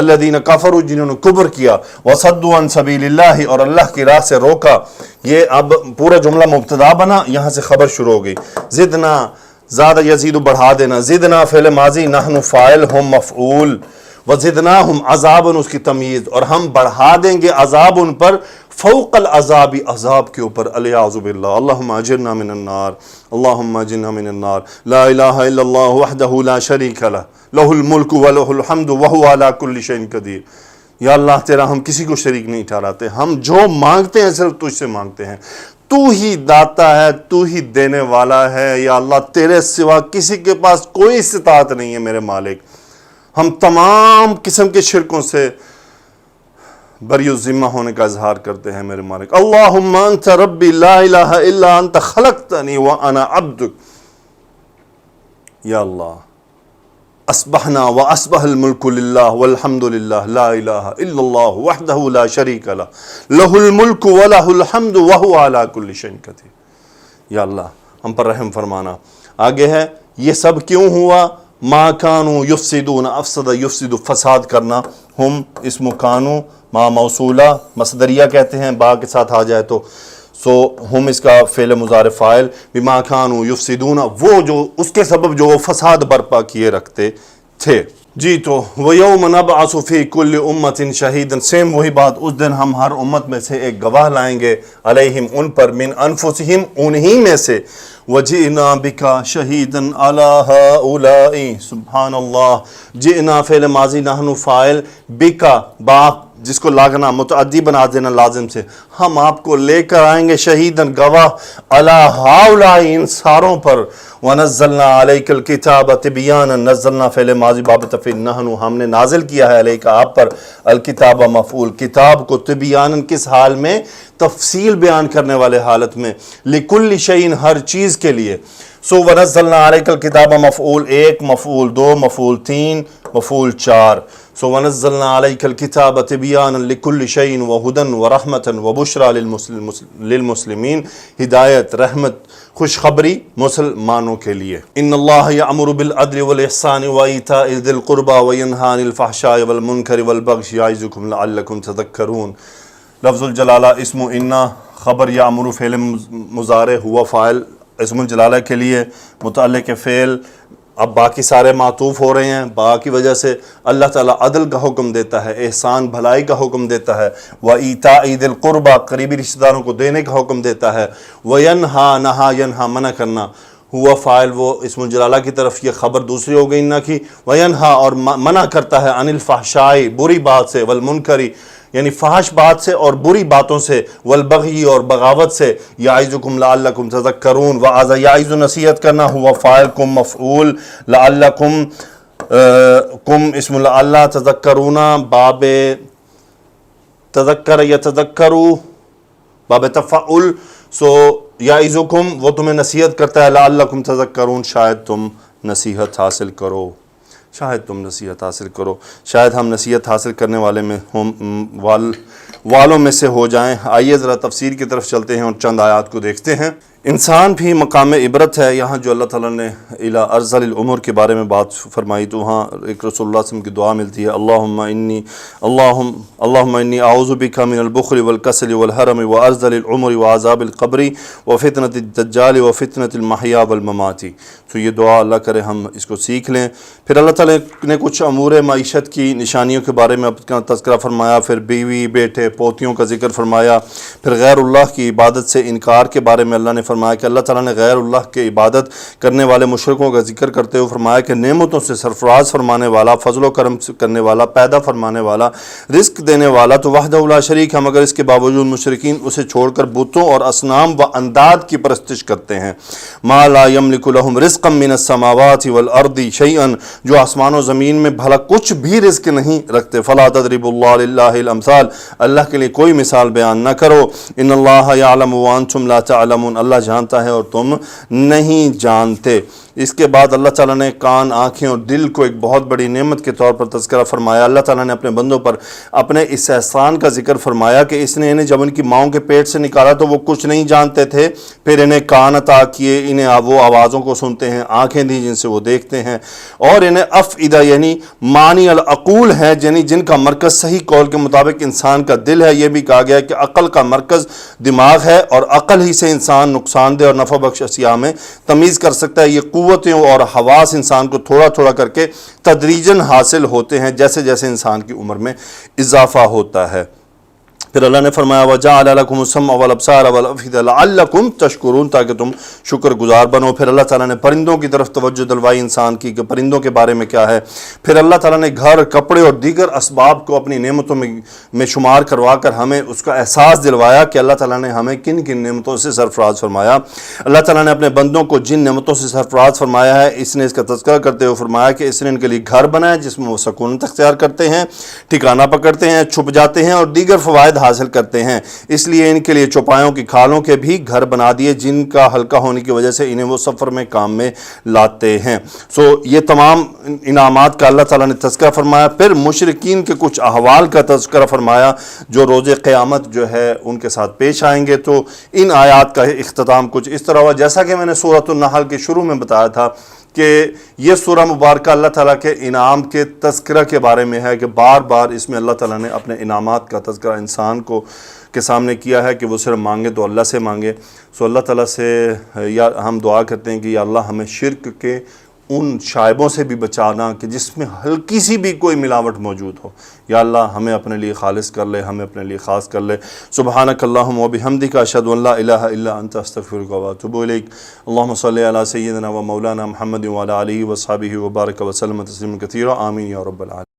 الذین کفروا جنہوں نے کفر کیا، وصدوا عن سبیل اللہ اور اللہ کی راہ سے روکا، یہ اب پورا جملہ مبتدا بنا، یہاں سے خبر شروع ہو گئی۔ زدنا زیادہ یزید بڑھا دینا، زدنا فعل ماضی، نحن فاعل، ہم مفعول، وزدناہم عذابا اس کی تمیز اور ہم بڑھا دیں گے عذاب ان پر، فوق العذاب عذاب کے اوپر، الیاذ باللہ، اللہم اجرنا من النار، اللہم اجرنا من النار، لا الہ الا اللہ وحدہ لا شریک لہ، لہ الملک ولہ الحمد وہو علی کل شیء قدیر۔ یا اللہ تیرا ہم کسی کو شریک نہیں ٹھہراتے، ہم جو مانگتے ہیں صرف تجھ سے مانگتے ہیں، تو ہی داتا ہے، تو ہی دینے والا ہے، یا اللہ تیرے سوا کسی کے پاس کوئی استطاعت نہیں ہے میرے مالک، ہم تمام قسم کے شرکوں سے بری الذمہ ہونے کا اظہار کرتے ہیں میرے مالک۔ اللہم انت ربی لا الہ الا انت خلقتنی وانا عبدک، یا اللہ اصبحنا واصبح الملک للہ والحمد للہ لا الہ الا اللہ وحدہ لا شریک لہ، لہ الملک ولہ الحمد وہو علی کل شیء قدیر۔ یا اللہ ہم پر رحم فرمانا۔ آگے ہے یہ سب کیوں ہوا؟ ما کانوا یفسدون، افسد یفسد فساد کرنا، ہم اسم کانو ما موصولہ مصدریہ کہتے ہیں، با کے ساتھ آ جائے تو، سو ہم اس کا فعل مضارع فاعل، بما کانوا یفسدون وہ جو اس کے سبب جو وہ فساد برپا کیے رکھتے تھے۔ جی تو وَيَوْمَ نَبْعَثُ فِي كُلِّ أُمَّةٍ شَهِيدًا سیم وہی بات، اس دن ہم ہر امت میں سے ایک گواہ لائیں گے، علیہم ان پر، من انفسہم انہی میں سے، وَجِئْنَا بِكَ شَهِيدًا عَلَى هَؤُلَاءِ سبحان اللہ، جئنا فعل ماضی، نحن فاعل، بِكَ باپ جس کو لاگنا متعدی بنا دینا لازم سے، ہم آپ کو لے کر آئیں گے شہیدن گواہ، علی ہؤلاء ان ساروں پر، ونزلنا علیک الکتاب تبیانا، نزلنا فعل ماضی باب تفعیل، نحن ہم نے نازل کیا ہے علیک آپ پر، الکتاب مفعول کتاب کو، تبیانا کس حال میں؟ تفصیل بیان کرنے والے حالت میں، لکل شیء ہر چیز کے لیے، سو ونزلنا علیک الکتاب مفعول ایک، مفعول دو، مفعول تین، مفعول چار، سو ونزلنا علیک الکتاب تبیانا لکل شیء وہدی ورحمۃ وبشریٰ للمسلمین، ہدایت، رحمت، خوشخبری مسلمانوں کے لیے۔ ان اللہ یأمر بالعدل والاحسان وایتاء ذی القربى وینہی عن الفحشاء والمنکر والبغی یعظکم لعلکم تذکرون۔ لفظ الجلالہ اسم انا، خبر یأمر فعل مضارع، ہوا فاعل اسم الجلالہ کے لیے، متعلق فعل، اب باقی سارے معطوف ہو رہے ہیں، با کی وجہ سے اللہ تعالیٰ عدل کا حکم دیتا ہے، احسان بھلائی کا حکم دیتا ہے، وَإِيتَاءِ ذِي الْقُرْبَى قریبی رشتہ داروں کو دینے کا حکم دیتا ہے، وَيَنْهَا نہا ینہا منع کرنا، ہوا فاعل وہ اسم الجلالہ کی طرف، یہ خبر دوسری ہو گئی نہ کی، وَيَنْهَا اور منع کرتا ہے، عن الفحشاء بری بات سے، والمنکر یعنی فحش بات سے اور بری باتوں سے، والبغی اور بغاوت سے، یعظکم لعلکم تذکرون، وعظ یعظ نصیحت کرنا، ہوا فاعل، کم مفعول، لعلکم کم اسم لعلہ، تذکرون باب تذکر یتذکرو باب تفعل، سو یعظکم وہ تمہیں نصیحت کرتا ہے، لعلکم تذکرون شاید تم نصیحت حاصل کرو۔ شاید تم نصیحت حاصل کرو، شاید ہم نصیحت حاصل کرنے والوں میں سے ہو جائیں۔ آئیے ذرا تفسیر کی طرف چلتے ہیں اور چند آیات کو دیکھتے ہیں۔ انسان بھی مقام عبرت ہے۔ یہاں جو اللہ تعالیٰ نے الی ارذل العمر کے بارے میں بات فرمائی تو وہاں ایک رسول اللہ صلی اللہ علیہ وسلم کی دعا ملتی ہے، اللہم انی اعوذ بک من البخل والکسل والحرم وارذل العمر وعذاب القبر وفتنة الدجال وفتنة المحیا والممات۔ تو یہ دعا اللہ کرے ہم اس کو سیکھ لیں۔ پھر اللہ تعالیٰ نے کچھ امور معیشت کی نشانیوں کے بارے میں اپنا تذکرہ فرمایا، پھر بیوی بیٹے پوتیوں کا ذکر فرمایا، پھر غیر اللہ کی عبادت سے انکار کے بارے میں اللہ نے فرمایا کہ اللہ تعالیٰ نے غیر اللہ کے عبادت کرنے والے مشرکوں کا ذکر کرتے ہوئے فرمایا کہ نعمتوں سے سرفراز فرمانے والا، فضل و کرم کرنے والا، پیدا فرمانے والا، رزق دینے والا تو وحدہ لا شریک ہے، مگر اس کے باوجود مشرکین اسے چھوڑ کر بتوں اور اصنام و انداد کی پرستش کرتے ہیں۔ ما لا یملک لہم رزقا من السماوات والارض شیئا، جو آسمان و زمین میں بھلا کچھ بھی رزق نہیں رکھتے۔ فلا تضربوا اللہ للہ الامثال، اللہ کے لیے کوئی مثال بیان نہ کرو۔ ان اللہ یعلم وانتم لا تعلمون، اللہ جانتا ہے اور تم نہیں جانتے۔ اس کے بعد اللہ تعالیٰ نے کان، آنکھیں اور دل کو ایک بہت بڑی نعمت کے طور پر تذکرہ فرمایا۔ اللہ تعالیٰ نے اپنے بندوں پر اپنے اس احسان کا ذکر فرمایا کہ اس نے انہیں جب ان کی ماؤں کے پیٹ سے نکالا تو وہ کچھ نہیں جانتے تھے، پھر انہیں کان عطا کیے، انہیں وہ آوازوں کو سنتے ہیں، آنکھیں دی جن سے وہ دیکھتے ہیں، اور انہیں افئدہ یعنی معنی العقول ہے، یعنی جن کا مرکز صحیح قول کے مطابق انسان کا دل ہے۔ یہ بھی کہا گیا کہ عقل کا مرکز دماغ ہے اور عقل ہی سے انسان نقصان دہ اور نفع بخش اشیاء میں تمیز کر سکتا ہے۔ یہ قوتیں اور حواس انسان کو تھوڑا تھوڑا کر کے تدریجاً حاصل ہوتے ہیں جیسے جیسے انسان کی عمر میں اضافہ ہوتا ہے۔ پھر اللہ نے فرمایا وَجَعَلَ لَكُمُ السَّمْعَ وَالْأَبْصَارَ وَالْأَفْئِدَةَ لَعَلَّكُمْ تَشْكُرُونَ، تاکہ تم شکر گزار بنو۔ پھر اللہ تعالیٰ نے پرندوں کی طرف توجہ دلوائی انسان کی کہ پرندوں کے بارے میں کیا ہے۔ پھر اللہ تعالیٰ نے گھر، کپڑے اور دیگر اسباب کو اپنی نعمتوں میں شمار کروا کر ہمیں اس کا احساس دلوایا کہ اللہ تعالیٰ نے ہمیں کن کن نعمتوں سے سرفراز فرمایا۔ اللہ تعالیٰ نے اپنے بندوں کو جن نعمتوں سے سرفراز فرمایا ہے اس نے اس کا تذکرہ کرتے ہوئے فرمایا کہ اس نے ان کے لیے گھر بنایا جس میں وہ سکونت اختیار کرتے ہیں، ٹھکانہ پکڑتے ہیں، چھپ جاتے ہیں اور دیگر فوائد حاصل کرتے ہیں۔ اس لیے ان کے لیے چوپایوں کی کھالوں کے بھی گھر بنا دیے جن کا ہلکا ہونے کی وجہ سے انہیں وہ سفر میں کام میں لاتے ہیں۔ یہ تمام انعامات کا اللہ تعالیٰ نے تذکرہ فرمایا۔ پھر مشرکین کے کچھ احوال کا تذکرہ فرمایا جو روز قیامت جو ہے ان کے ساتھ پیش آئیں گے۔ تو ان آیات کا اختتام کچھ اس طرح ہوا جیسا کہ میں نے سورۃ النحل کے شروع میں بتایا تھا کہ یہ سورہ مبارکہ اللہ تعالیٰ کے انعام کے تذکرہ کے بارے میں ہے کہ بار بار اس میں اللہ تعالیٰ نے اپنے انعامات کا تذکرہ انسان کے سامنے کیا ہے کہ وہ صرف مانگے تو اللہ سے مانگے۔ اللہ تعالیٰ سے یا ہم دعا کرتے ہیں کہ یا اللہ ہمیں شرک کے ان شائبوں سے بھی بچانا کہ جس میں ہلکی سی بھی کوئی ملاوٹ موجود ہو۔ یا اللہ ہمیں اپنے لیے خالص کر لے، ہمیں اپنے لیے خاص کر لے۔ سبحانک اللہم و بحمدک اشہد ان لا الہ الا انت استغفرک و اتوب الیک۔ اللہم صلی علی سیدنا و مولانا محمد وعلی آلہ وصحبہ وبارک وسلم تسلیما کثیرا، آمین یا رب العالمین۔